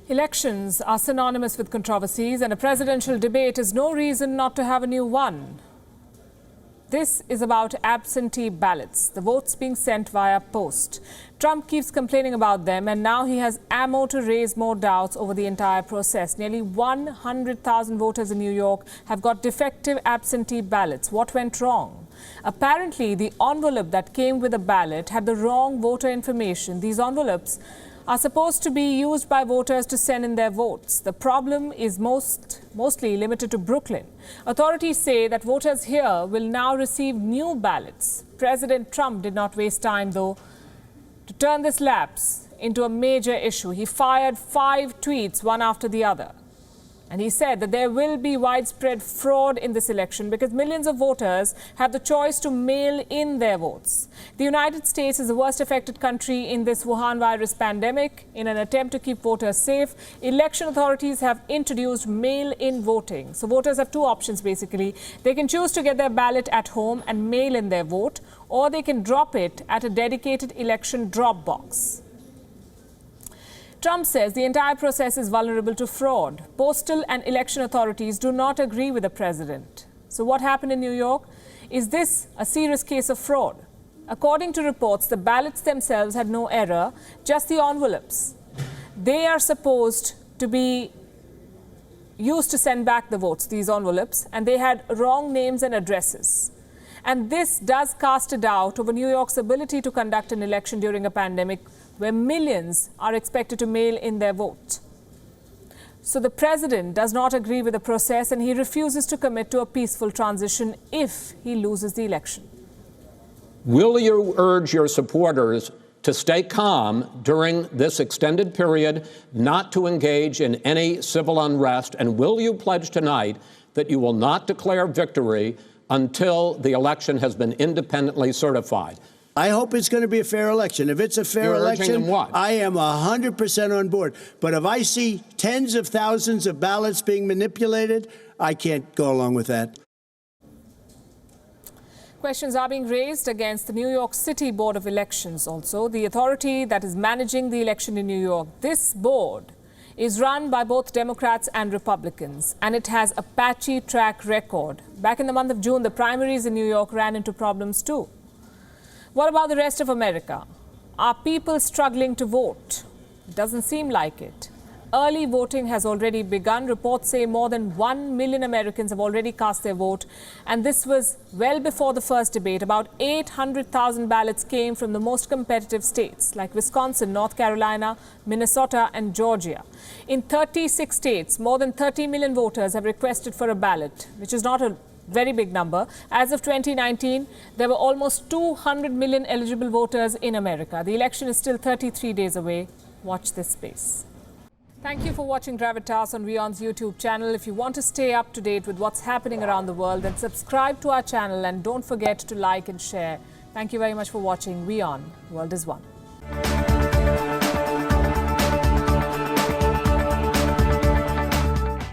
Elections are synonymous with controversies, and a presidential debate is no reason not to have a new one. This is about absentee ballots, the votes being sent via post. Trump keeps complaining about them, and now he has ammo to raise more doubts over the entire process. Nearly 100,000 voters in New York have got defective absentee ballots. What went wrong? Apparently, the envelope that came with the ballot had the wrong voter information. These envelopes are supposed to be used by voters to send in their votes. The problem is mostly limited to Brooklyn. Authorities say that voters here will now receive new ballots. President Trump did not waste time, though, to turn this lapse into a major issue. He fired 5 tweets, one after the other. And he said that there will be widespread fraud in this election because millions of voters have the choice to mail in their votes. The United States is the worst affected country in this Wuhan virus pandemic. In an attempt to keep voters safe, election authorities have introduced mail-in voting. So voters have 2 options, basically. They can choose to get their ballot at home and mail in their vote, or they can drop it at a dedicated election drop box. Trump says the entire process is vulnerable to fraud. Postal and election authorities do not agree with the president. So what happened in New York? Is this a serious case of fraud? According to reports, the ballots themselves had no error, just the envelopes. They are supposed to be used to send back the votes, these envelopes, and they had wrong names and addresses. And this does cast a doubt over New York's ability to conduct an election during a pandemic where millions are expected to mail in their vote. So the president does not agree with the process, and he refuses to commit to a peaceful transition if he loses the election. Will you urge your supporters to stay calm during this extended period, not to engage in any civil unrest? And will you pledge tonight that you will not declare victory until the election has been independently certified? I hope it's going to be a fair election. If it's a fair election, I am 100% on board. But if I see tens of thousands of ballots being manipulated, I can't go along with that. Questions are being raised against the New York City Board of Elections also, the authority that is managing the election in New York. This board is run by both Democrats and Republicans, and it has a patchy track record. Back in the month of June, the primaries in New York ran into problems too. What about the rest of America? Are people struggling to vote? It doesn't seem like it. Early voting has already begun. Reports say more than 1 million Americans have already cast their vote. And this was well before the first debate. About 800,000 ballots came from the most competitive states like Wisconsin, North Carolina, Minnesota, and Georgia. In 36 states, more than 30 million voters have requested for a ballot, which is not a very big number. As of 2019, there were almost 200 million eligible voters in America. The election is still 33 days away. Watch this space. Thank you for watching Gravitas on WION's YouTube channel. If you want to stay up to date with what's happening around the world, then subscribe to our channel and don't forget to like and share. Thank you very much for watching WION. World is One.